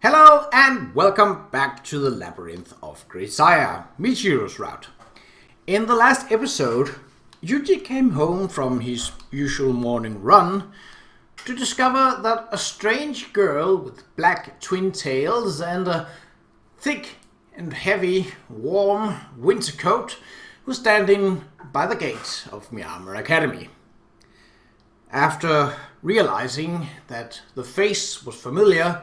Hello and welcome back to the Labyrinth of Grisaia, Michiru's route. In the last episode, Yuji came home from his usual morning run to discover that a strange girl with black twin tails and a thick and heavy, warm winter coat was standing by the gate of Miyamura Academy. After realizing that the face was familiar,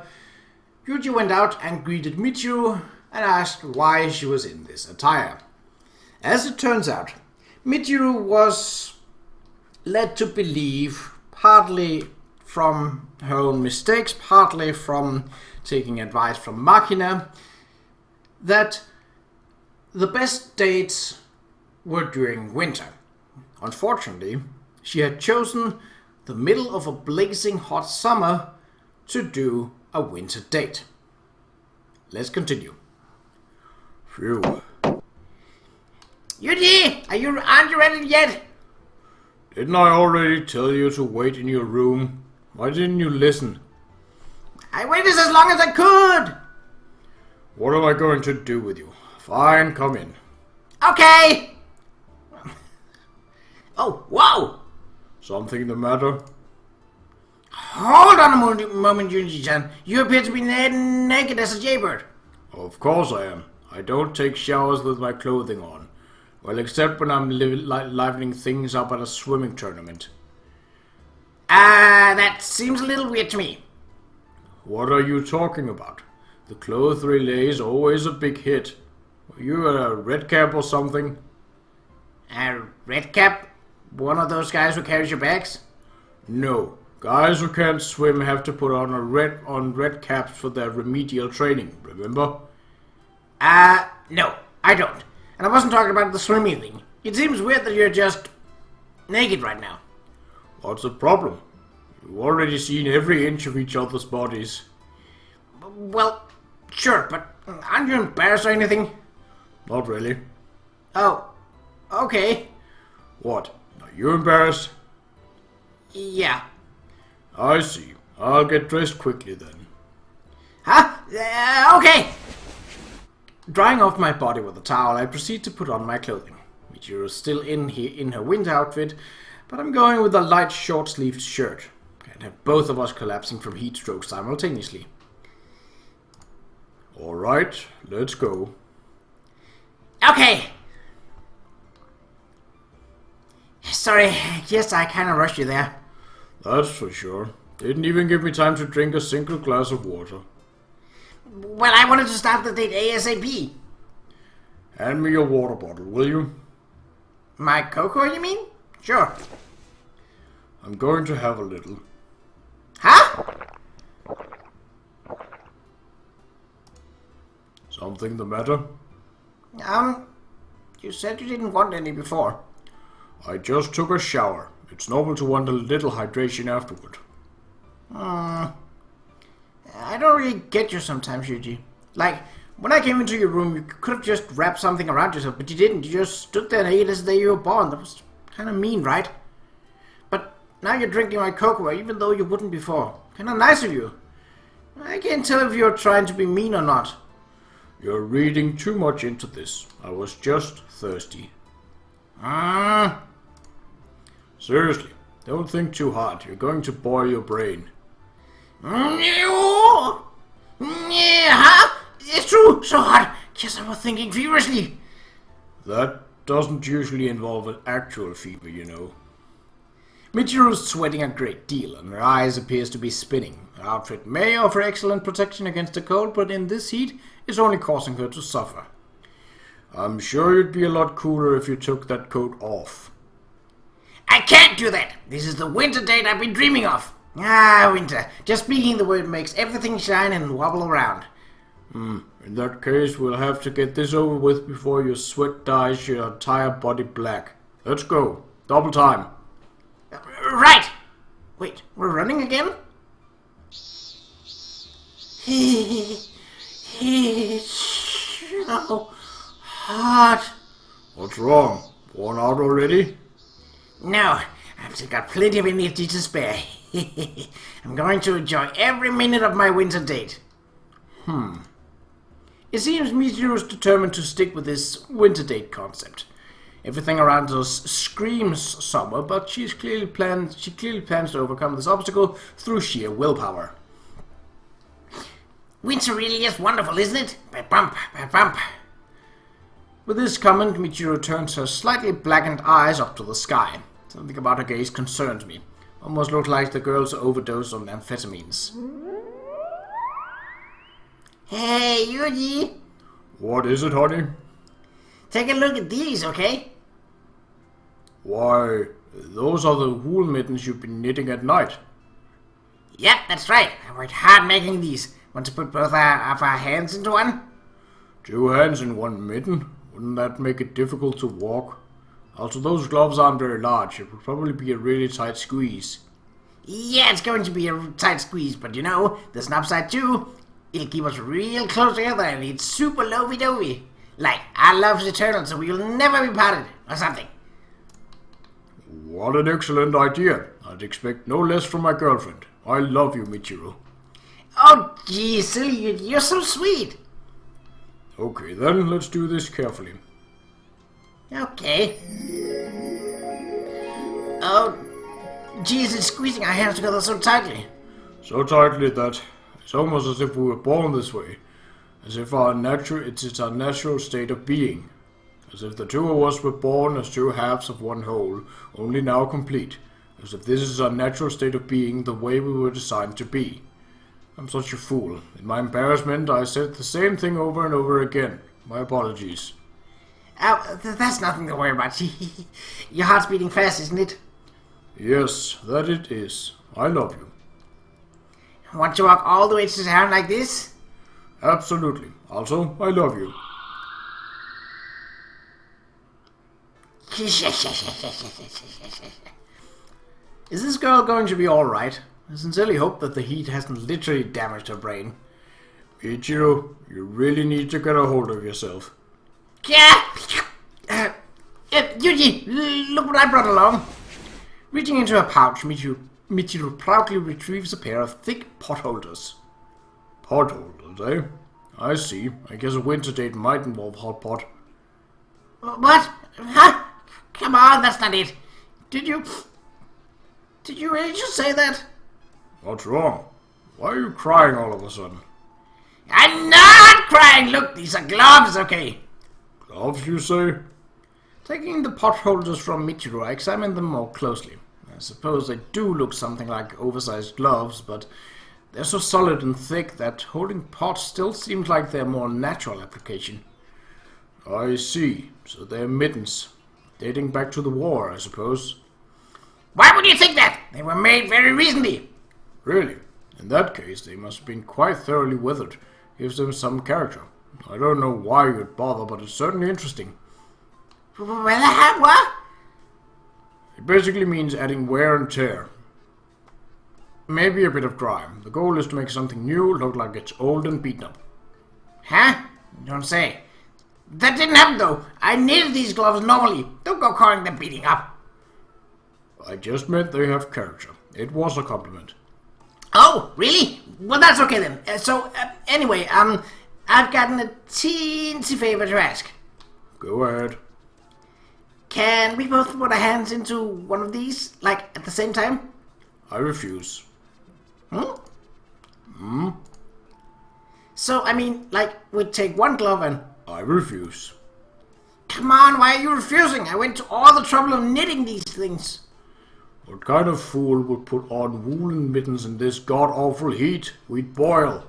Yuji went out and greeted Michiru and asked why she was in this attire. As it turns out, Michiru was led to believe, partly from her own mistakes, partly from taking advice from Makina, that the best dates were during winter. Unfortunately, she had chosen the middle of a blazing hot summer to do a winter date. Let's continue. Phew. Yuji, aren't you ready yet? Didn't I already tell you to wait in your room? Why didn't you listen? I waited as long as I could. What am I going to do with you? Fine, come in. Okay. Oh, whoa. Something the matter? Hold on a moment, Yuji-chan. You appear to be naked as a jaybird. Of course I am. I don't take showers with my clothing on. Well, except when I'm livening things up at a swimming tournament. That seems a little weird to me. What are you talking about? The clothes relay is always a big hit. Were you a red cap or something? A red cap? One of those guys who carries your bags? No. Guys who can't swim have to put on red caps for their remedial training, remember? No, I don't. And I wasn't talking about the swimming thing. It seems weird that you're just naked right now. What's the problem? You've already seen every inch of each other's bodies. Well, sure, but aren't you embarrassed or anything? Not really. Oh, okay. What? Are you embarrassed? Yeah. I see. I'll get dressed quickly then. Huh? Okay. Drying off my body with a towel, I proceed to put on my clothing. Michiru is still in her winter outfit, but I'm going with a light short-sleeved shirt. Can't have both of us collapsing from heatstroke simultaneously. Alright, let's go. Okay. Sorry, yes, I kind of rushed you there. That's for sure. Didn't even give me time to drink a single glass of water. Well, I wanted to start the date ASAP. Hand me your water bottle, will you? My cocoa, you mean? Sure. I'm going to have a little. Huh? Something the matter? You said you didn't want any before. I just took a shower. It's normal to want a little hydration afterward. I don't really get you sometimes, Yuji. Like, when I came into your room, you could have just wrapped something around yourself, but you didn't. You just stood there naked as the day you were born. That was kind of mean, right? But now you're drinking my cocoa, even though you wouldn't before. Kind of nice of you. I can't tell if you're trying to be mean or not. You're reading too much into this. I was just thirsty. Seriously, don't think too hard. You're going to boil your brain. Yeah, it's true, so hot. Guess I was thinking furiously. That doesn't usually involve an actual fever, you know. Michiru's sweating a great deal, and her eyes appears to be spinning. Her outfit may offer excellent protection against the cold, but in this heat, it's only causing her to suffer. I'm sure you'd be a lot cooler if you took that coat off. I can't do that. This is the winter date I've been dreaming of. Winter. Just speaking the word makes everything shine and wobble around. In that case, we'll have to get this over with before your sweat dyes your entire body black. Let's go. Double time. Right. Wait, we're running again? It's so hot. What's wrong? Worn out already? No, I've still got plenty of energy to spare. I'm going to enjoy every minute of my winter date. It seems Michiru is determined to stick with this winter date concept. Everything around us screams summer, but she clearly plans to overcome this obstacle through sheer willpower. Winter really is wonderful, isn't it? Ba-bump, ba-bump. With this comment, Michiru turns her slightly blackened eyes up to the sky. Something about her gaze concerns me. Almost looks like the girl's overdose on amphetamines. Hey, Yuji! What is it, honey? Take a look at these, okay? Why, those are the wool mittens you've been knitting at night. Yep, that's right. I worked hard making these. Want to put both of our hands into one? 2 hands in 1 mitten? Wouldn't that make it difficult to walk? Also, those gloves aren't very large. It would probably be a really tight squeeze. Yeah, it's going to be a tight squeeze, but you know, there's an upside too. It'll keep us real close together and it's super lovey-dovey. Like, our love's eternal, so we'll never be parted, or something. What an excellent idea. I'd expect no less from my girlfriend. I love you, Michiru. Oh, gee, silly, you're so sweet. Okay, then, let's do this carefully. Okay. Oh, geez, it's squeezing our hands together so tightly. So tightly that it's almost as if we were born this way. As if it's our natural state of being. As if the 2 of us were born as 2 halves of 1 whole, only now complete. As if this is our natural state of being, the way we were designed to be. I'm such a fool. In my embarrassment, I said the same thing over and over again. My apologies. Oh, that's nothing to worry about. Your heart's beating fast, isn't it? Yes, that it is. I love you. Want to walk all the way to town like this? Absolutely. Also, I love you. Is this girl going to be alright? I sincerely hope that the heat hasn't literally damaged her brain. Michiru, you really need to get a hold of yourself. Yuji, look what I brought along. Reaching into her pouch, Michiru proudly retrieves a pair of thick pot holders. Pot holders, eh? I see. I guess a winter date might involve hot pot. What? Huh? Come on, that's not it. Did you really just say that? What's wrong? Why are you crying all of a sudden? I'm not crying! Look, these are gloves, okay? Gloves, you say? Taking the pot holders from Michiru, I examine them more closely. I suppose they do look something like oversized gloves, but they're so solid and thick that holding pots still seems like their more natural application. I see. So they're mittens. Dating back to the war, I suppose. Why would you think that? They were made very recently. Really? In that case, they must have been quite thoroughly weathered. Gives them some character. I don't know why you'd bother, but it's certainly interesting. What? It basically means adding wear and tear. Maybe a bit of grime. The goal is to make something new look like it's old and beaten up. Huh? Don't say. That didn't happen though. I knitted these gloves normally. Don't go calling them beating up. I just meant they have character. It was a compliment. Oh, really? Well, that's okay then. Anyway, I've gotten a teensy favor to ask. Go ahead. Can we both put our hands into one of these, like, at the same time? I refuse. So, I mean, like, we'd take one glove and... I refuse. Come on, why are you refusing? I went to all the trouble of knitting these things. What kind of fool would put on woolen mittens in this god-awful heat? We'd boil.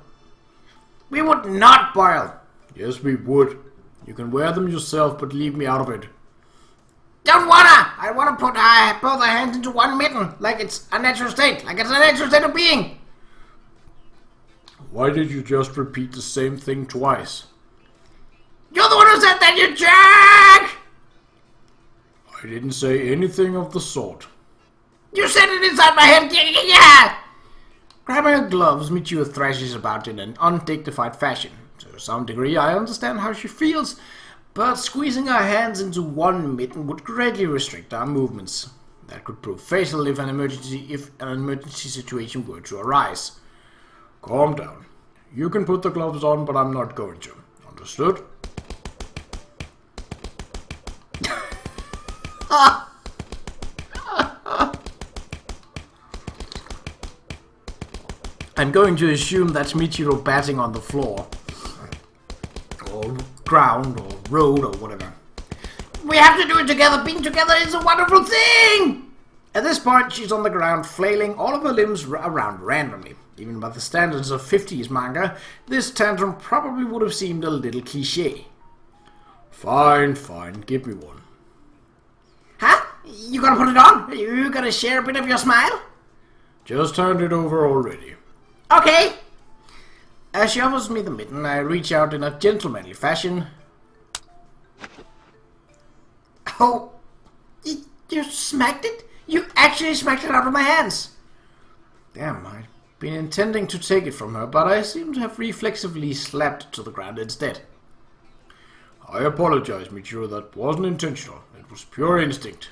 We would not boil. Yes, we would. You can wear them yourself, but leave me out of it. Don't wanna! I wanna put both our hands into one mitten, like it's a natural state, like it's a natural state of being. Why did you just repeat the same thing twice? You're the one who said that, you jerk! I didn't say anything of the sort. You said it inside my head, yeah! Grabbing her gloves, Michiru thrashes about in an undignified fashion. To some degree, I understand how she feels, but squeezing our hands into one mitten would greatly restrict our movements. That could prove fatal if an emergency situation were to arise. Calm down. You can put the gloves on, but I'm not going to. Understood? I'm going to assume that's Michiru batting on the floor. Or ground, or road, or whatever. We have to do it together! Being together is a wonderful thing! At this point, she's on the ground, flailing all of her limbs around randomly. Even by the standards of 50s manga, this tantrum probably would have seemed a little cliché. Fine, give me one. Huh? You gonna put it on? You gonna share a bit of your smile? Just hand it over already. Okay. As she offers me the mitten, I reach out in a gentlemanly fashion. Oh, you smacked it? You actually smacked it out of my hands. Damn, I'd been intending to take it from her, but I seem to have reflexively slapped it to the ground instead. I apologize, Michiru. That wasn't intentional. It was pure instinct.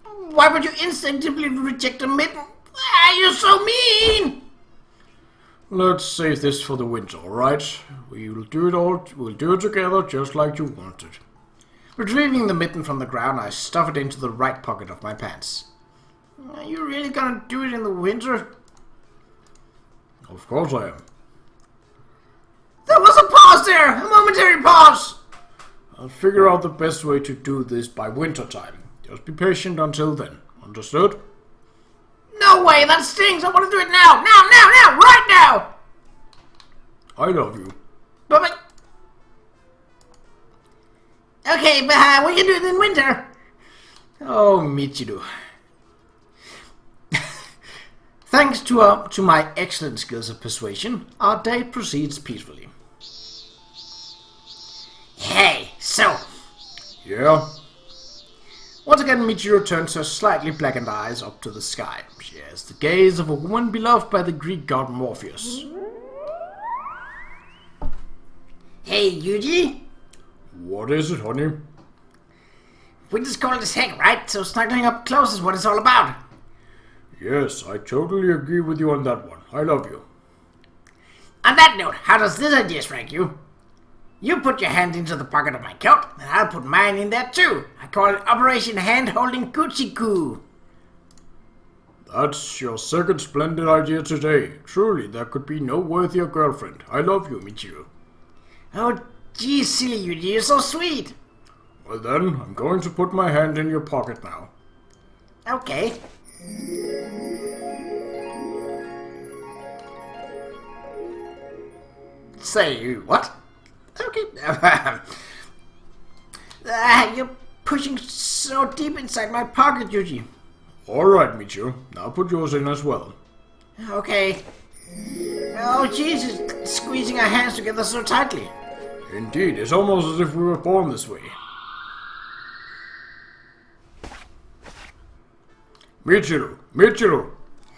Why would you instinctively reject a mitten? You're so mean! Let's save this for the winter, alright? We'll do it together just like you wanted. Retrieving the mitten from the ground, I stuff it into the right pocket of my pants. Are you really gonna do it in the winter? Of course I am. There was a pause there! A momentary pause! I'll figure out the best way to do this by winter time. Just be patient until then. Understood? No way! That stings! I want to do it now! Now! Right now! I love you. But... Okay, but we can do it in winter. Oh, Michiru. Thanks to my excellent skills of persuasion, our day proceeds peacefully. Hey, so... Yeah? Once again, Michiru turns her slightly blackened eyes up to the sky. She has the gaze of a woman beloved by the Greek god Morpheus. Hey, Yuji? What is it, honey? Winter's cold as heck, right? So snuggling up close is what it's all about. Yes, I totally agree with you on that one. I love you. On that note, how does this idea strike you? You put your hand into the pocket of my coat, and I'll put mine in there too. I call it Operation Hand Holding Coochie Coo. That's your second splendid idea today. Truly, there could be no worthier girlfriend. I love you, Michiru. Oh, gee, silly Yuji, you're so sweet. Well then, I'm going to put my hand in your pocket now. Okay. Say, what? Okay. You're pushing so deep inside my pocket, Yuji. Alright, Michiru. Now put yours in as well. Okay. Oh, Jesus, squeezing our hands together so tightly. Indeed, it's almost as if we were born this way. Michiru!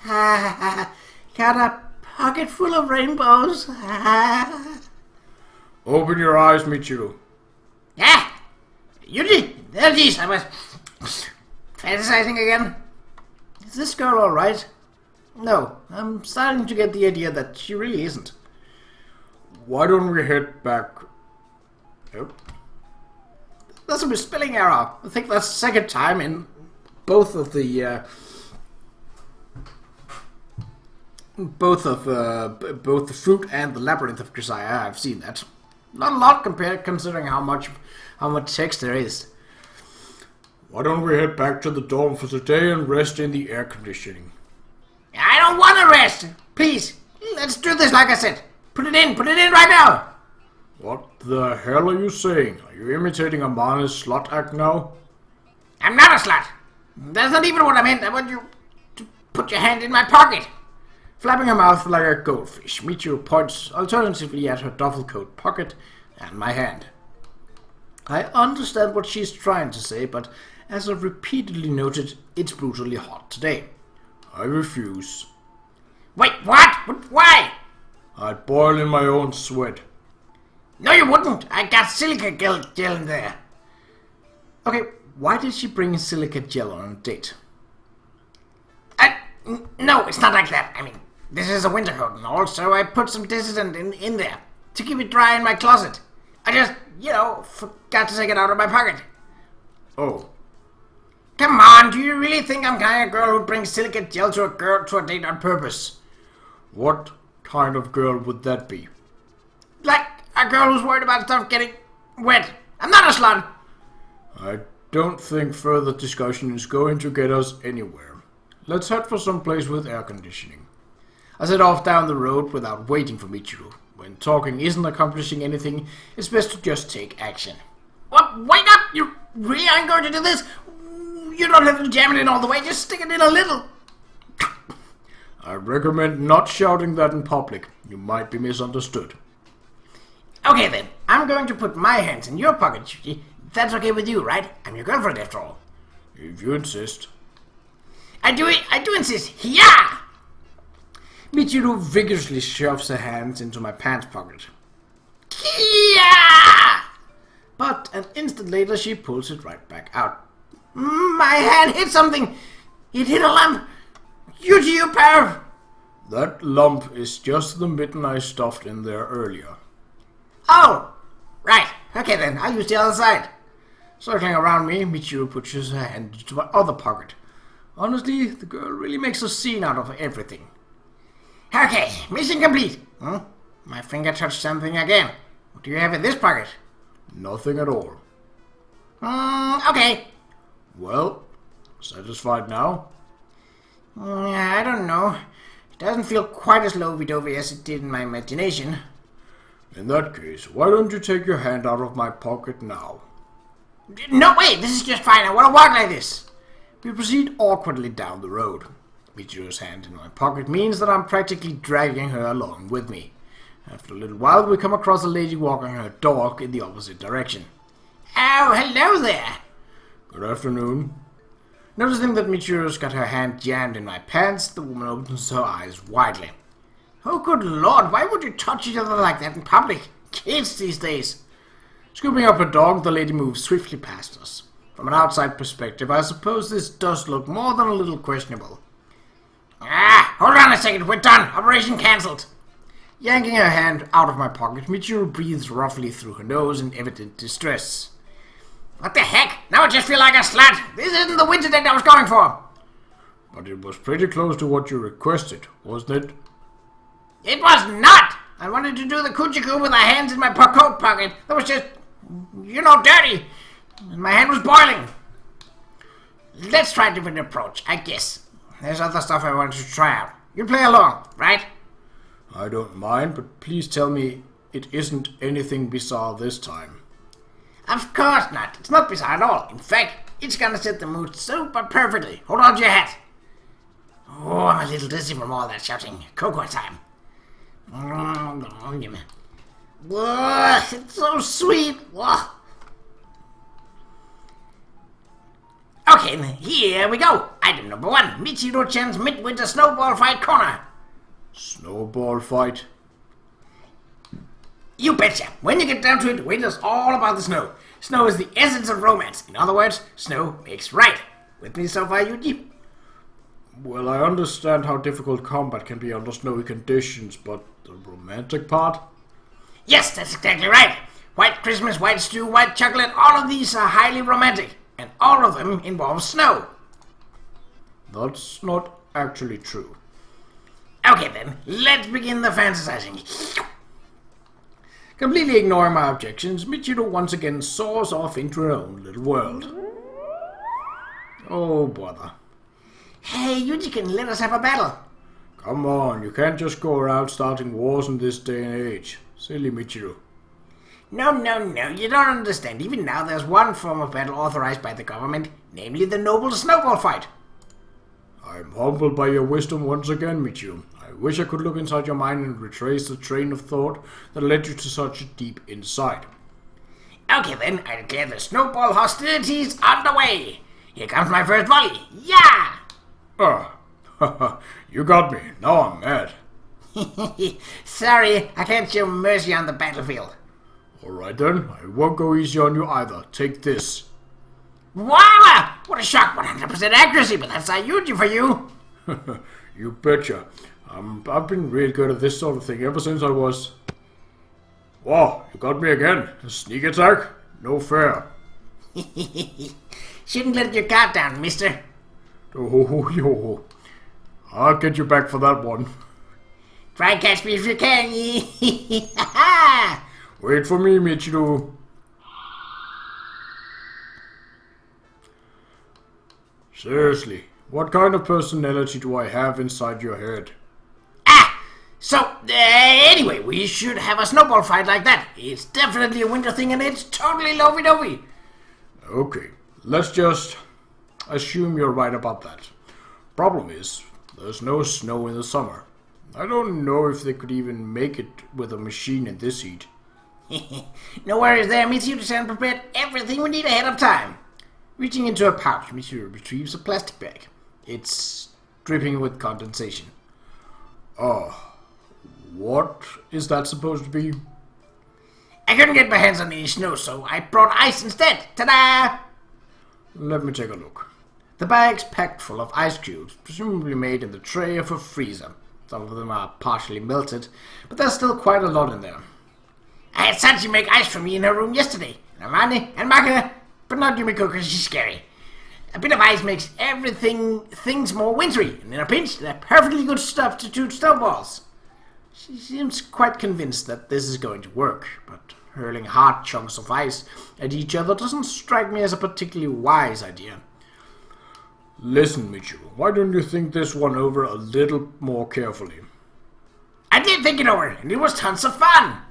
Got a pocket full of rainbows. Open your eyes, Michiru. Yuji! Oh, jeez, I was fantasizing again. Is this girl alright? No, I'm starting to get the idea that she really isn't. Why don't we head back? Oh. That's a misspelling error. I think that's the second time in both of the both the fruit and the labyrinth of Grisaia. I've seen that. Not a lot considering how much text there is. Why don't we head back to the dorm for today and rest in the air conditioning? I don't want to rest. Please, let's do this like I said. Put it in right now. What the hell are you saying? Are you imitating a Mana's slut act now? I'm not a slut. That's not even what I meant. I want you to put your hand in my pocket. Flapping her mouth like a goldfish, Michiru points alternatively at her duffel coat pocket and my hand. I understand what she's trying to say, but as I've repeatedly noted, it's brutally hot today. I refuse. Wait, what? Why? I'd boil in my own sweat. No, you wouldn't. I got silica gel in there. Okay, why did she bring silica gel on a date? No, it's not like that. I mean, This is a winter coat, and also I put some dissident in there to keep it dry in my closet. I just, forgot to take it out of my pocket. Oh. Come on, do you really think I'm kind of girl who brings silicate gel to a date on purpose? What kind of girl would that be? Like a girl who's worried about stuff getting wet. I'm not a slut. I don't think further discussion is going to get us anywhere. Let's head for some place with air conditioning. I set off down the road without waiting for Michiru. When talking isn't accomplishing anything, it's best to just take action. What? Wait up! You really aren't going to do this? You don't have to jam it in all the way, just stick it in a little. I recommend not shouting that in public. You might be misunderstood. Okay then, I'm going to put my hands in your pocket, Shuji. That's okay with you, right? I'm your girlfriend after all. If you insist. I do insist. Yeah! Michiru vigorously shoves her hands into my pants pocket. Yeah! But an instant later she pulls it right back out. My hand hit something. It hit a lump. Yuji, you perv! That lump is just the mitten I stuffed in there earlier. Oh! Right. Okay then, I'll use the other side. Circling around me, Michiru pushes her hand into my other pocket. Honestly, the girl really makes a scene out of everything. Okay, mission complete. My finger touched something again. What do you have in this pocket? Nothing at all. Okay. Well, satisfied now? I don't know. It doesn't feel quite as lovey-dovey as it did in my imagination. In that case, why don't you take your hand out of my pocket now? No, wait, this is just fine. I want to walk like this. We proceed awkwardly down the road. Michiru's hand in my pocket means that I'm practically dragging her along with me. After a little while, we come across a lady walking her dog in the opposite direction. Oh, hello there. Good afternoon. Noticing that Michiru's got her hand jammed in my pants, the woman opens her eyes widely. Oh, good lord, why would you touch each other like that in public? Kids these days. Scooping up her dog, the lady moves swiftly past us. From an outside perspective, I suppose this does look more than a little questionable. Hold on a second, we're done. Operation cancelled. Yanking her hand out of my pocket, Michiru breathes roughly through her nose in evident distress. What the heck? Now I just feel like a slut. This isn't the winter date I was going for. But it was pretty close to what you requested, wasn't it? It was not! I wanted to do the kujiku with my hands in my coat pocket. That was just, dirty. And my hand was boiling. Let's try a different approach, I guess. There's other stuff I wanted to try out. You play along, right? I don't mind, but please tell me it isn't anything bizarre this time. Of course not. It's not bizarre at all. In fact, it's gonna set the mood super perfectly. Hold on to your hat. Oh, I'm a little dizzy from all that shouting. Cocoa time. Whoa, it's so sweet. Whoa. Okay, here we go. Item number 1. Michiru-chan's midwinter snowball fight corner. Snowball fight? You betcha. When you get down to it, winter's all about the snow. Snow is the essence of romance. In other words, snow makes right. With me so far, Yuji? Well, I understand how difficult combat can be under snowy conditions, but the romantic part? Yes, that's exactly right. White Christmas, white stew, white chocolate, all of these are highly romantic. And all of them involve snow. That's not actually true. Okay then, let's begin the fantasizing. Completely ignoring my objections, Michiru once again soars off into her own little world. Oh, bother. Hey, Yuji can let us have a battle. Come on, you can't just go around starting wars in this day and age. Silly Michiru. No, you don't understand. Even now there's one form of battle authorized by the government, namely the noble snowball fight. I'm humbled by your wisdom once again, Michiru. I wish I could look inside your mind and retrace the train of thought that led you to such a deep insight. Okay then, I declare the snowball hostilities underway. Here comes my first volley. Yeah! You got me. Now I'm mad. Sorry, I can't show mercy on the battlefield. Alright then, I won't go easy on you either. Take this. Wow! What a shock, 100% accuracy, but that's not Yuji for you. You betcha. I've been real good at this sort of thing ever since I was... Whoa, you got me again. A sneak attack? No fair. Shouldn't let your guard down, mister. Oh, yo. I'll get you back for that one. Try catch me if you can. Wait for me, Michiru. Seriously, what kind of personality do I have inside your head? Anyway, we should have a snowball fight like that. It's definitely a winter thing and it's totally lovey-dovey. Okay, let's just assume you're right about that. Problem is, there's no snow in the summer. I don't know if they could even make it with a machine in this heat. No worries there, Michiru has prepared everything we need ahead of time. Reaching into a pouch, Michiru retrieves a plastic bag. It's dripping with condensation. Oh, what is that supposed to be? I couldn't get my hands on any snow, so I brought ice instead. Ta-da! Let me take a look. The bag's packed full of ice cubes, presumably made in the tray of a freezer. Some of them are partially melted, but there's still quite a lot in there. I had Sanchi make ice for me in her room yesterday. And Amani and Maka, but not Yumiko because she's scary. A bit of ice makes things more wintry, and in a pinch, they're perfectly good substitute snowballs. She seems quite convinced that this is going to work, but hurling hard chunks of ice at each other doesn't strike me as a particularly wise idea. Listen, Michiru, why don't you think this one over a little more carefully? I did think it over, and it was tons of fun!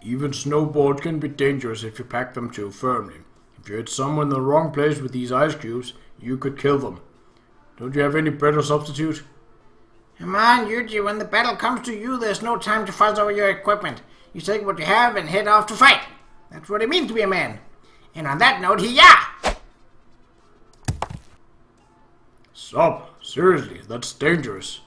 Even snowballs can be dangerous if you pack them too firmly. If you hit someone in the wrong place with these ice cubes, you could kill them. Don't you have any better substitute? Come on, Yuji, when the battle comes to you, there's no time to fuss over your equipment. You take what you have and head off to fight. That's what it means to be a man. And on that note, yeah! Stop. Seriously, that's dangerous.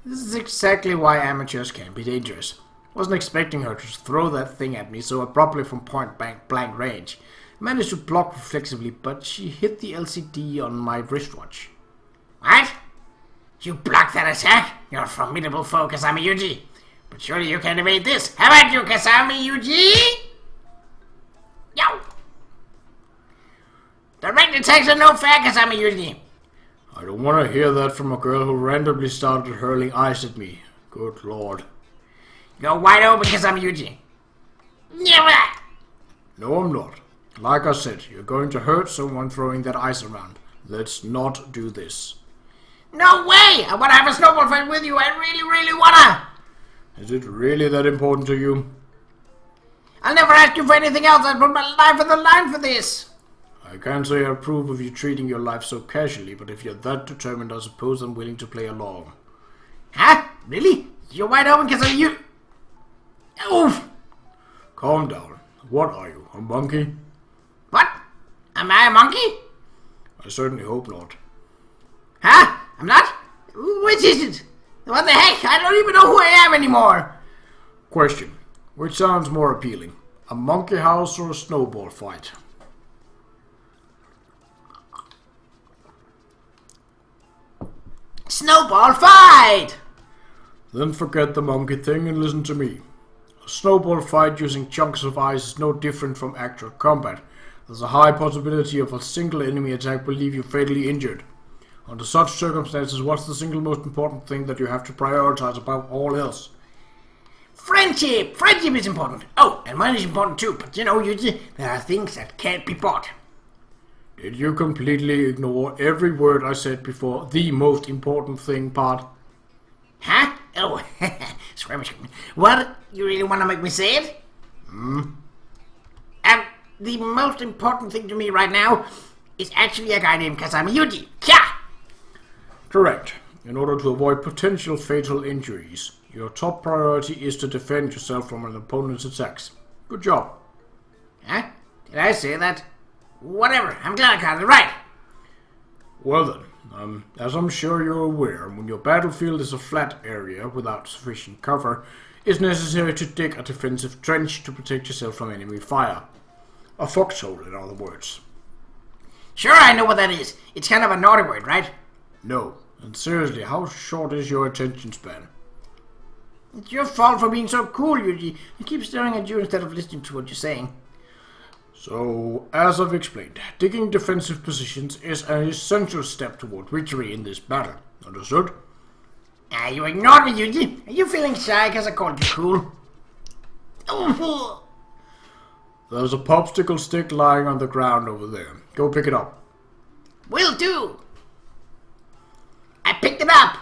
This is exactly why amateurs can be dangerous. Wasn't expecting her to throw that thing at me so abruptly from point-blank range. Managed to block reflexively, but she hit the LCD on my wristwatch. What? You blocked that attack? You're a formidable foe, Kasami Yuji. But surely you can evade this. How about you, Kasami Yuji? Yow! Direct attacks are no fair, Kasami Yuji. I don't want to hear that from a girl who randomly started hurling ice at me. Good lord. You're wide open, Kasami Yuji. Never! No, I'm not. Like I said, you're going to hurt someone throwing that ice around. Let's not do this. No way! I want to have a snowball fight with you. I really wanna! Is it really that important to you? I'll never ask you for anything else. I'd put my life on the line for this. I can't say I approve of you treating your life so casually, but if you're that determined, I suppose I'm willing to play along. Huh? Really? You're wide open because of you... Oof! Calm down. What are you, a monkey? What? Am I a monkey? I certainly hope not. Huh? I'm not? Which is it? What the heck? I don't even know who I am anymore. Question. Which sounds more appealing? A monkey house or a snowball fight? Snowball fight! Then forget the monkey thing and listen to me. A snowball fight using chunks of ice is no different from actual combat. There's a high possibility of a single enemy attack will leave you fatally injured. Under such circumstances, what's the single most important thing that you have to prioritize above all else? Friendship! Friendship is important. Oh, and money is important too, but you know, Yuji, there are things that can't be bought. Did you completely ignore every word I said before the most important thing part? Huh? Oh, skirmish. What? You really want to make me say it? The most important thing to me right now is actually a guy named Kasami Yuji. Kya! Correct. In order to avoid potential fatal injuries, your top priority is to defend yourself from an opponent's attacks. Good job. Huh? Did I say that? Whatever, I'm glad I got it right. Well then, as I'm sure you're aware, when your battlefield is a flat area without sufficient cover, it's necessary to dig a defensive trench to protect yourself from enemy fire. A foxhole, in other words. Sure, I know what that is. It's kind of a naughty word, right? No, And seriously, how short is your attention span? It's your fault for being so cool, Yuji. I keep staring at you instead of listening to what you're saying. So, as I've explained, digging defensive positions is an essential step toward victory in this battle. Understood? You ignored me, Yuji. Are you feeling shy because I called you cool? There's a popsicle stick lying on the ground over there. Go pick it up. Will do. I picked it up.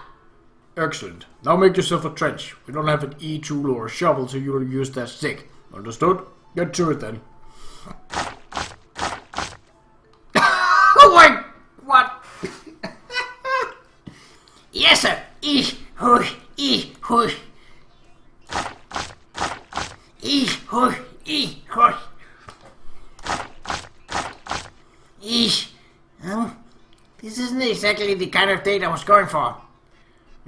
Excellent. Now make yourself a trench. We don't have an E-tool or a shovel, so you'll use that stick. Understood? Get to it then. Oh my... What? Yes, sir. E-hoosh. E-hoosh. E-hoosh. E-hoosh. This isn't exactly the kind of date I was going for.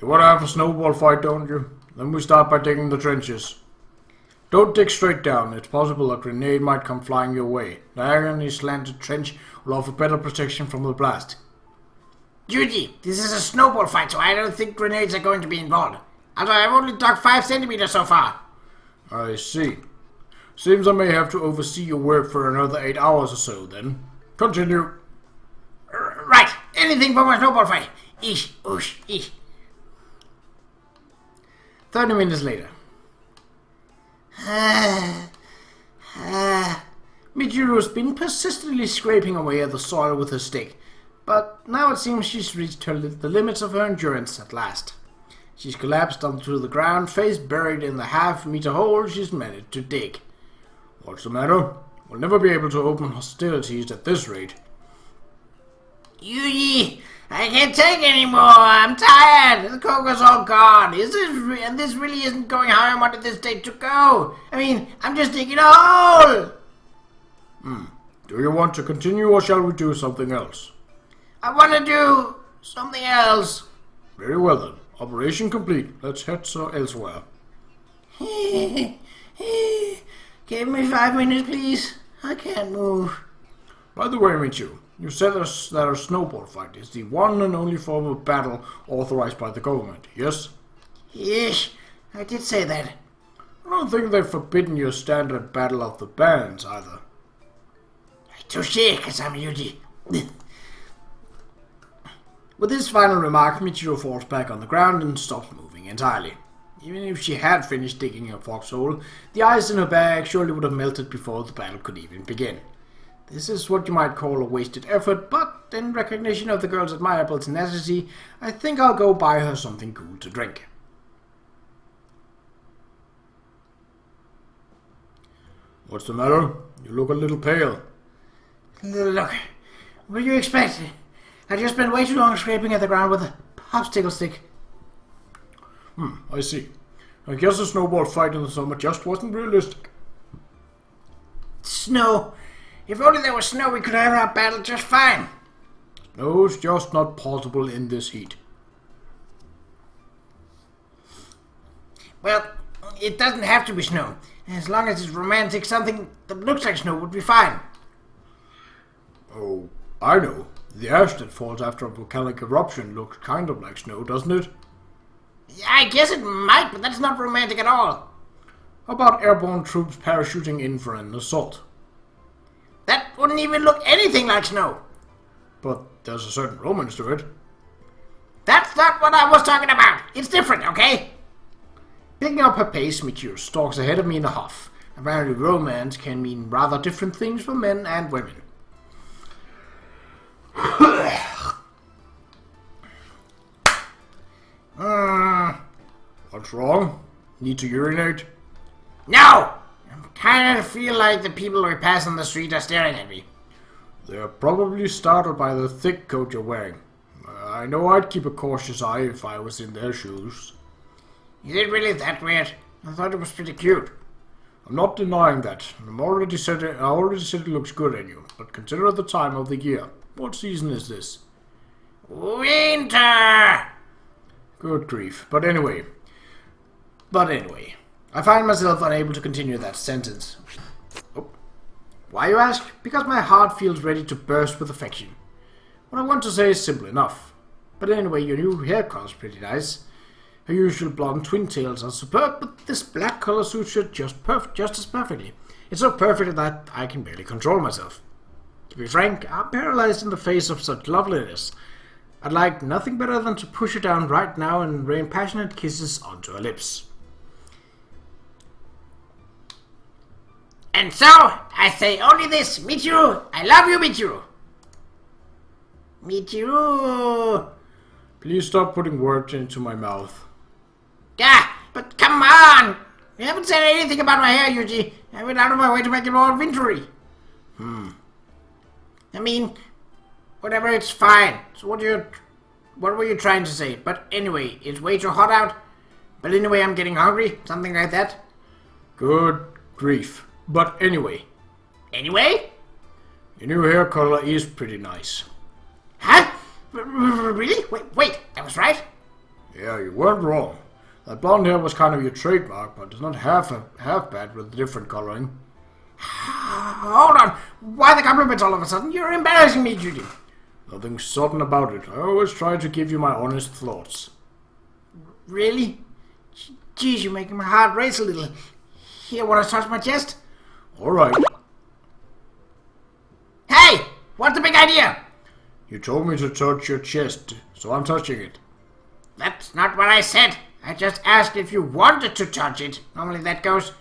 You want to have a snowball fight, don't you? Then we start by digging the trenches. Don't dig straight down. It's possible a grenade might come flying your way. Diagonally slanted trench will offer better protection from the blast. Yuji, this is a snowball fight, so I don't think grenades are going to be involved. Although I've only dug 5 centimeters so far. I see. Seems I may have to oversee your work for another 8 hours or so, then. Continue. Right. Anything for my snowball fight. Eesh, oosh, eesh. 30 minutes later. Michiru's been persistently scraping away at the soil with her stick, but now it seems she's reached the limits of her endurance at last. She's collapsed onto the ground, face buried in the half-meter hole she's managed to dig. What's the matter? We'll never be able to open hostilities at this rate. Yuji, I can't take anymore. I'm tired. The cocoa's all gone. And this really isn't going how I wanted this date to go. I mean, I'm just digging a hole. Do you want to continue or shall we do something else? I want to do something else. Very well then. Operation complete. Let's head elsewhere. Give me 5 minutes, please. I can't move. By the way, Michiru, you said that a snowball fight is the one and only form of battle authorized by the government, yes? Yes, I did say that. I don't think they've forbidden your standard battle of the bands, either. Touché, Kasama Yuji. With this final remark, Michiru falls back on the ground and stops moving entirely. Even if she had finished digging a foxhole, the ice in her bag surely would have melted before the battle could even begin. This is what you might call a wasted effort, but in recognition of the girl's admirable tenacity, I think I'll go buy her something cool to drink. What's the matter? You look a little pale. Look, what do you expect? I just spent way too long scraping at the ground with a popsicle stick. I see. I guess a snowball fight in the summer just wasn't realistic. Snow. If only there was snow, we could have our battle just fine. Snow's just not possible in this heat. Well, it doesn't have to be snow. As long as it's romantic, something that looks like snow would be fine. Oh, I know. The ash that falls after a volcanic eruption looks kind of like snow, doesn't it? I guess it might, but that's not romantic at all. How about airborne troops parachuting in for an assault? That wouldn't even look anything like snow. But there's a certain romance to it. That's not what I was talking about. It's different, okay? Picking up her pace, Michiru stalks ahead of me in a huff. Apparently romance can mean rather different things for men and women. What's wrong? Need to urinate? No! I kind of feel like the people we pass on the street are staring at me. They're probably startled by the thick coat you're wearing. I know I'd keep a cautious eye if I was in their shoes. Is it really that weird? I thought it was pretty cute. I'm not denying that. I already said it looks good on you, but consider the time of the year. What season is this? Winter! Good grief. But anyway, I find myself unable to continue that sentence. Oh. Why, you ask? Because my heart feels ready to burst with affection. What I want to say is simple enough. But anyway, your new hair color's pretty nice. Her usual blonde twin tails are superb, but this black color suits you just as perfectly. It's so perfect that I can barely control myself. To be frank, I'm paralyzed in the face of such loveliness. I'd like nothing better than to push her down right now and rain passionate kisses onto her lips. And so, I say only this, Michiru, I love you, Michiru. Michiru. Please stop putting words into my mouth. Yeah, but come on! You haven't said anything about my hair, Yuji. I went out of my way to make it more wintry. I mean, whatever, it's fine. So what were you trying to say? But anyway, it's way too hot out. But anyway, I'm getting hungry. Something like that. Good grief. But anyway. Anyway? Your new hair color is pretty nice. Huh? Really? Wait, that was right? Yeah, you weren't wrong. That blonde hair was kind of your trademark, but it's not half bad with the different coloring. Hold on. Why the compliments all of a sudden? You're embarrassing me, Judy. Nothing sudden about it. I always try to give you my honest thoughts. Really? Geez, you're making my heart race a little. Here, want to touch my chest? Alright. Hey! What's the big idea? You told me to touch your chest, so I'm touching it. That's not what I said. I just asked if you wanted to touch it. Normally that goes...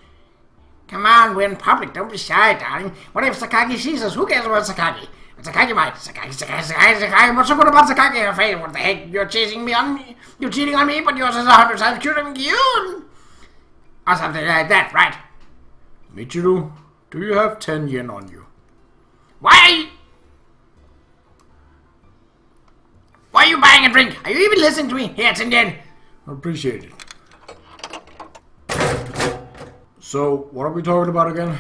Come on, we're in public. Don't be shy, darling. What if Sakagi sees us? Who cares about Sakagi? But Sakagi might. Sakagi. What's so good about Sakagi? I'm afraid. What the heck? You're chasing me on me. You're cheating on me, but yours is 100 times cuter than you. Or something like that, right? Michiru, do you have 10 yen on you? Why are you buying a drink? Are you even listening to me? Here, it's Indian. Appreciate it. So, what are we talking about again?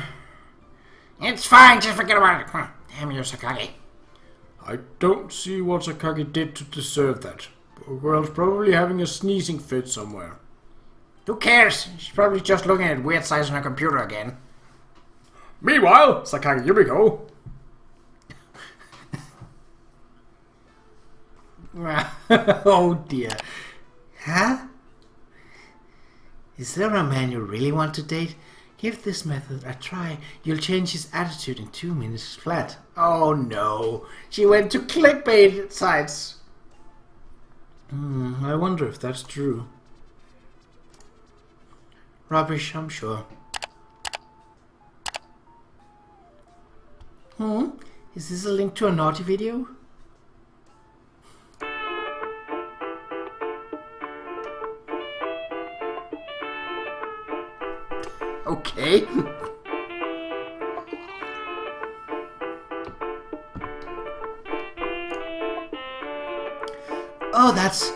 It's fine, just forget about it. Damn you, Sakagi. I don't see what Sakagi did to deserve that. Poor girl's probably having a sneezing fit somewhere. Who cares? She's probably just looking at weird size on her computer again. Meanwhile, Sakagi Yumiko. Oh dear. Huh? Is there a man you really want to date? Give this method a try. You'll change his attitude in 2 minutes flat. Oh no. She went to clickbait sites. I wonder if that's true. Rubbish, I'm sure. Is this a link to a naughty video? Okay. Oh, that's...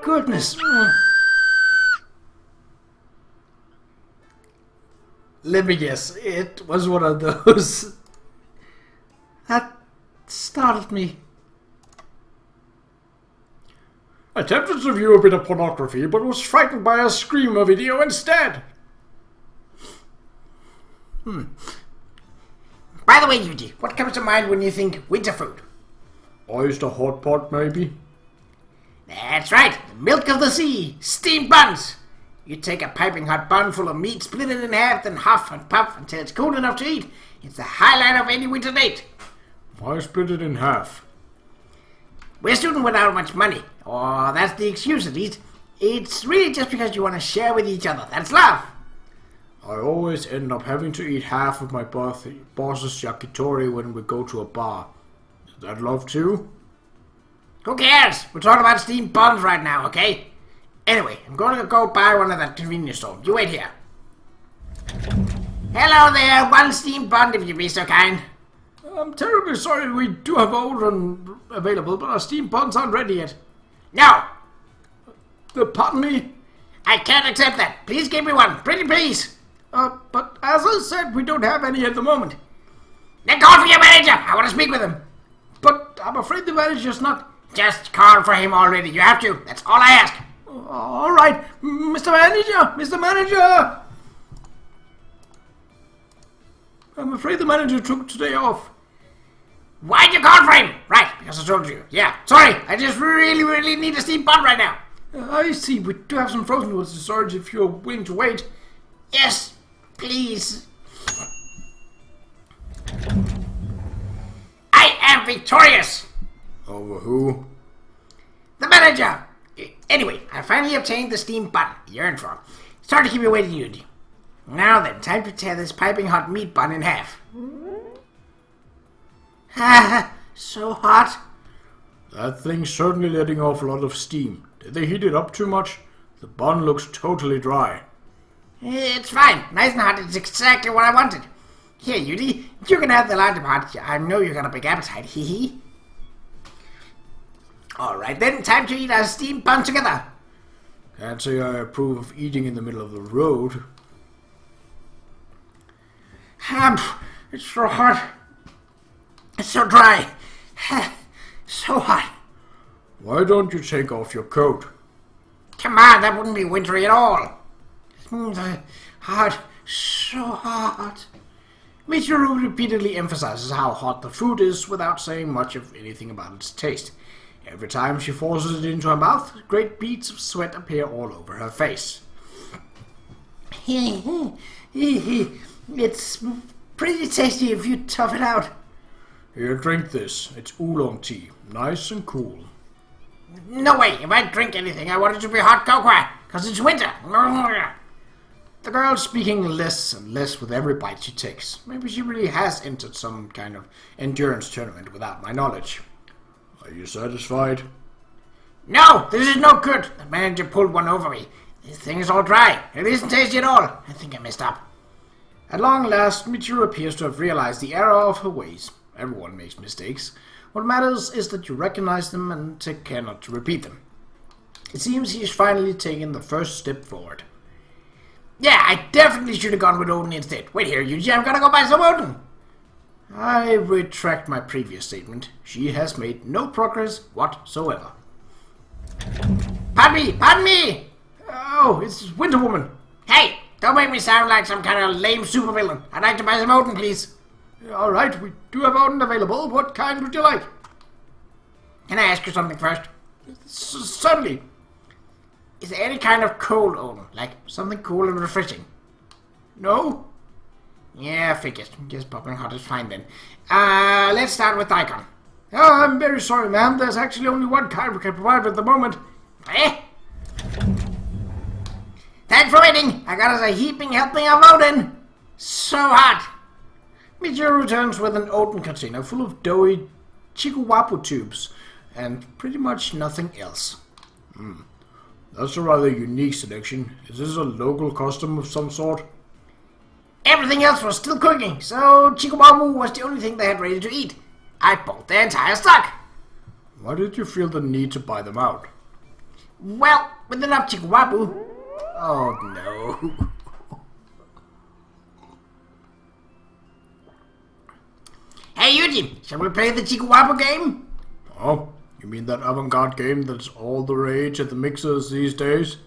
goodness. Let me guess. It was one of those... That startled me. I attempted to view a bit of pornography, but was frightened by a screamer video instead. By the way, Yuji, what comes to mind when you think winter food? Oyster hot pot, maybe? That's right, the milk of the sea, steamed buns. You take a piping hot bun full of meat, split it in half, then huff and puff until it's cool enough to eat. It's the highlight of any winter date. Why split it in half? We're a student without much money, or that's the excuse at least. It's really just because you want to share with each other. That's love. I always end up having to eat half of my boss's yakitori when we go to a bar. Is that love too? Who cares? We're talking about steamed buns right now, okay? Anyway, I'm going to go buy one at that convenience store. You wait here. Hello there, one steamed bun if you'd be so kind. I'm terribly sorry, we do have old available, but our steamed buns aren't ready yet. No! Pardon me? I can't accept that. Please give me one. Pretty please. But as I said, we don't have any at the moment. Then call for your manager. I want to speak with him. But I'm afraid the manager's not... Just call for him already. You have to. That's all I ask. All right, Mr. Manager! Mr. Manager! I'm afraid the manager took today off. Why'd you call for him? Right. because I told you. Yeah, sorry, I just really need a steam bun right now. I see, we do have some frozen ones in storage if you're willing to wait. Yes, please. I am victorious! Over who? The manager! Anyway, I finally obtained the steam bun you yearned for. Sorry to keep you waiting, Yudi. Now then, time to tear this piping hot meat bun in half. Ah, so hot. That thing's certainly letting off a lot of steam. Did they heat it up too much? The bun looks totally dry. It's fine. Nice and hot. It's exactly what I wanted. Here, Yudi, you can have the larger part. I know you got a big appetite. Hee hee. Alright then, time to eat our steamed bun together. Can't say I approve of eating in the middle of the road. It's so hot. It's so dry. So hot. Why don't you take off your coat? Come on, that wouldn't be wintry at all. Hot. So hot. Michiru repeatedly emphasizes how hot the food is without saying much of anything about its taste. Every time she forces it into her mouth, great beads of sweat appear all over her face. It's pretty tasty if you tough it out. Here, drink this. It's oolong tea. Nice and cool. No way! If I drink anything, I want it to be hot cocoa, because it's winter. The girl's speaking less and less with every bite she takes. Maybe she really has entered some kind of endurance tournament without my knowledge. Are you satisfied? No! This is no good! The manager pulled one over me. This thing is all dry. It isn't tasty at all. I think I messed up. At long last, Michiru appears to have realized the error of her ways. Everyone makes mistakes. What matters is that you recognize them and take care not to repeat them. It seems he's finally taken the first step forward. Yeah, I definitely should have gone with Odin instead. Wait here, Yuji, I'm gonna go buy some Odin. I retract my previous statement. She has made no progress whatsoever. Pardon me! Pardon me! Oh, it's Winter Woman. Hey, don't make me sound like some kind of lame supervillain. I'd like to buy some Odin, please. Alright, we do have Odin available. What kind would you like? Can I ask you something first? Certainly. Is there any kind of cold Odin? Like something cool and refreshing? No? Yeah, I figured. Just popping hot is fine then. Let's start with Daikon. Oh, I'm very sorry, ma'am. There's actually only one kind we can provide at the moment. Eh? Thanks for waiting. I got us a heaping helping of Odin. So hot. Michiru returns with an Odin container full of doughy Qa'Rajh tubes and pretty much nothing else. That's a rather unique selection. Is this a local custom of some sort? Everything else was still cooking, so Qa'Rajh was the only thing they had ready to eat. I bought the entire stock. Why did you feel the need to buy them out? Well, with enough Qa'Rajh. Oh no. Hey Yuji, shall we play the Qa'Rajh game? Oh, you mean that avant-garde game that's all the rage at the mixers these days?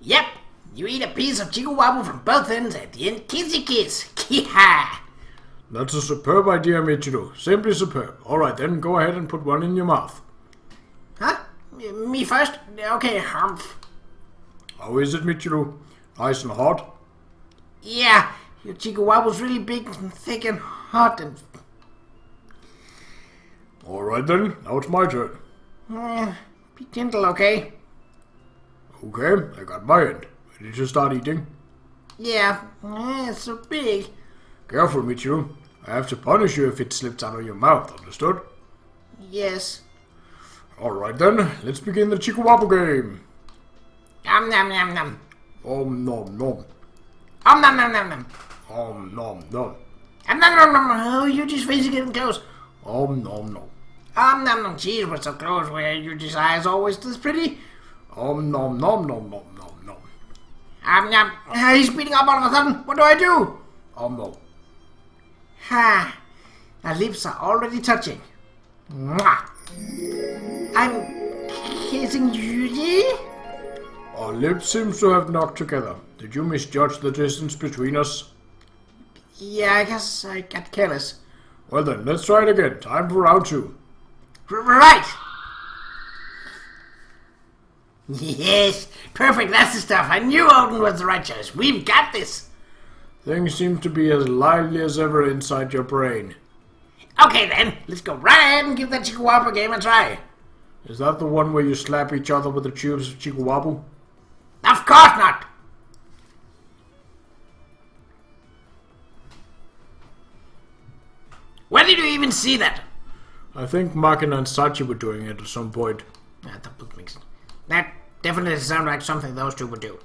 Yep. You eat a piece of Qa'Rajh from both ends at the end. Kissy kiss. Kiha. That's a superb idea, Michiru. Simply superb. Alright then, go ahead and put one in your mouth. Huh? Me first? Okay, humph. How is it, Michiru? Nice and hot? Yeah, your Qa'Rajh was really big and thick and hot and... Alright then, now it's my turn. Be gentle, okay? Okay, I got my end. Ready to start eating? Yeah, it's so big. Careful, Michiru. I have to punish you if it slips out of your mouth, understood? Yes. Alright then, let's begin the Qa'Rajh game. Nom nom nom nom. Om nom nom. Nom nom nom nom. Om nom nom. Nom nom nom. Oh, Yuji's face is getting close. Om nom nom. Nom nom. Jeez, we're so close. Where Yuji's eye is always this pretty. Om nom nom nom nom nom nom. Nom. He's speeding up all of a sudden. What do I do? Om nom. Ha. My lips are already touching. Mwah. I'm kissing Yuji. Our lips seem to have knocked together. Did you misjudge the distance between us? Yeah, I guess I got careless. Well then, let's try it again. Time for round 2. Right! Yes, perfect, that's the stuff. I knew Odin was the right choice. We've got this. Things seem to be as lively as ever inside your brain. Okay then, let's go right ahead and give that Chihuahua game a try. Is that the one where you slap each other with the tubes of Chihuahua? Of course not! Where did you even see that? I think Makina and Sachi were doing it at some point. That definitely sounds like something those two would do.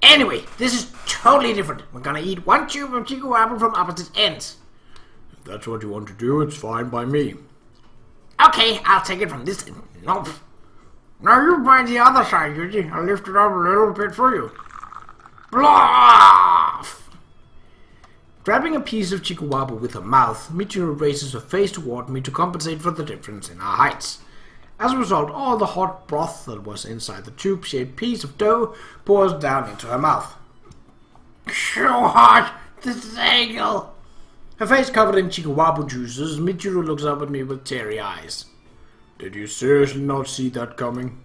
Anyway, this is totally different. We're gonna eat one tube of Chihuahua from opposite ends. If that's what you want to do, it's fine by me. Okay, I'll take it from this end. Nope. Now you find the other side, Yuji. I'll lift it up a little bit for you. Bluff! Grabbing a piece of Chihuahua with her mouth, Michiru raises her face toward me to compensate for the difference in our heights. As a result, all the hot broth that was inside the tube-shaped piece of dough pours down into her mouth. So hot! This angle! Her face covered in Chihuahua juices, Michiru looks up at me with teary eyes. Did you seriously not see that coming?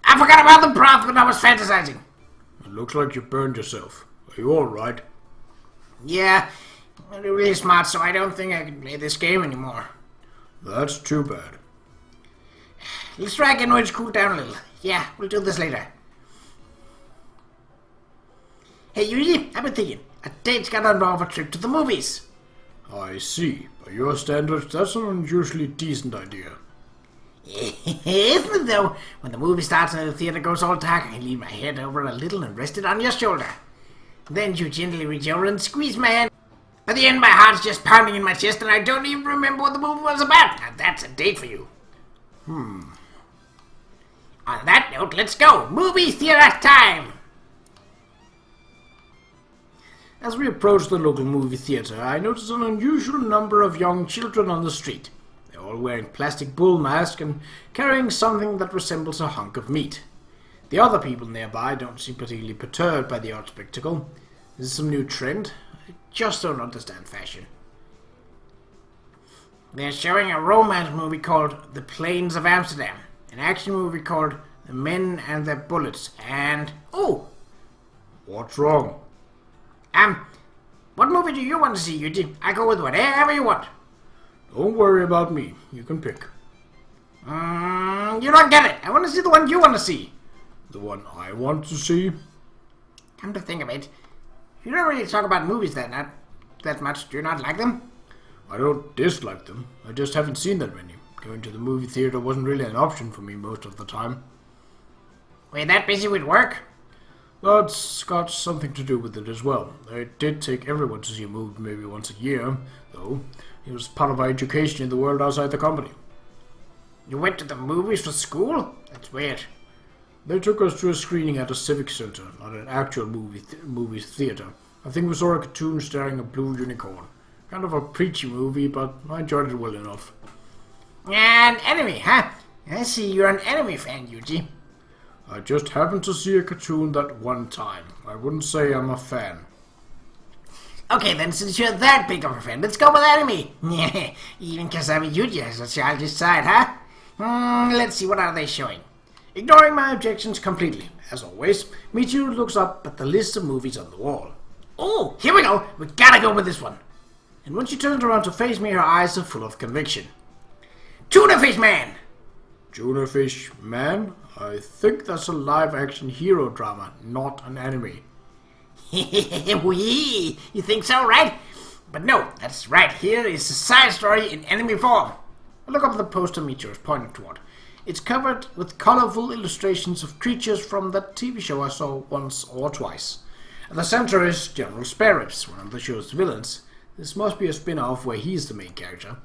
I forgot about the broth when I was fantasizing. It looks like you burned yourself. Are you alright? Yeah, I'm really smart, so I don't think I can play this game anymore. That's too bad. Let's try again when it's cooled down a little. Yeah, we'll do this later. Hey, Yuji, I've been thinking. A date's gotta involve a trip to the movies. I see. By your standards, that's an unusually decent idea. Isn't it though? When the movie starts and the theater goes all dark, I lean my head over a little and rest it on your shoulder. Then you gently reach over and squeeze my hand. By the end, my heart's just pounding in my chest and I don't even remember what the movie was about. Now that's a date for you. On that note, let's go! Movie theater time! As we approach the local movie theater, I notice an unusual number of young children on the street. They're all wearing plastic bull masks and carrying something that resembles a hunk of meat. The other people nearby don't seem particularly perturbed by the odd spectacle. Is this some new trend? I just don't understand fashion. They're showing a romance movie called The Plains of Amsterdam, an action movie called The Men and Their Bullets, and... Oh! What's wrong? What movie do you want to see, Yuji? I go with whatever you want. Don't worry about me. You can pick. You don't get it. I want to see the one you want to see. The one I want to see? Come to think of it, you don't really talk about movies that much. Do you not like them? I don't dislike them. I just haven't seen that many. Going to the movie theater wasn't really an option for me most of the time. Were you that busy with work? That's got something to do with it as well. I did take everyone to see a movie maybe once a year, though. It was part of our education in the world outside the company. You went to the movies for school? That's weird. They took us to a screening at a civic center, not an actual movie theater. I think we saw a cartoon staring a blue unicorn. Kind of a preachy movie, but I enjoyed it well enough. An anime, huh? I see you're an anime fan, Yuji. I just happened to see a cartoon that one time. I wouldn't say I'm a fan. Okay then, since you're that big of a fan, let's go with anime. Even Kasami Yuji has a childish side, huh? Let's see, what are they showing? Ignoring my objections completely, as always, Michiru looks up at the list of movies on the wall. Oh, here we go. We gotta go with this one. And when she turns around to face me, her eyes are full of conviction. Tuna Fish Man! Tuna Fish Man? I think that's a live-action hero drama, not an anime. Wee! You think so, right? But no, that's right. Here is a side story in anime form. Look up the poster Michiru is pointing toward. It's covered with colorful illustrations of creatures from that TV show I saw once or twice. At the center is General Sparrows, one of the show's villains. This must be a spin-off where he's the main character.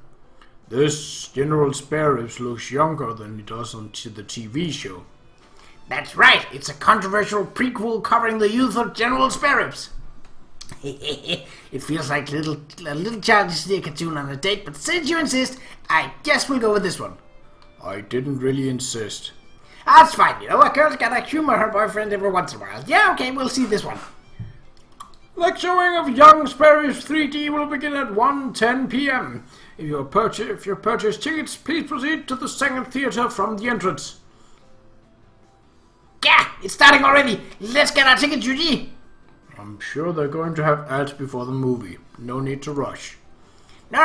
This General Sparrows looks younger than he does on the TV show. That's right. It's a controversial prequel covering the youth of General Sparrows. It feels like a little child to see a cartoon on a date, but since you insist, I guess we'll go with this one. I didn't really insist. That's fine, you know, a girl's gotta humor her boyfriend every once in a while. Yeah, okay, we'll see this one. Next showing of Young Sparrows 3D will begin at 1:10 p.m. If you purchase tickets, please proceed to the second theater from the entrance. Yeah, it's starting already. Let's get our tickets, Yuji. I'm sure they're going to have ads before the movie. No need to rush. No.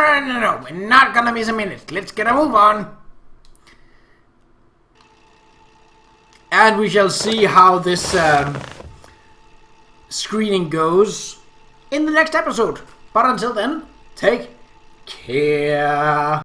We're not gonna miss a minute. Let's get a move on. And we shall see how this screening goes in the next episode. But until then, take care.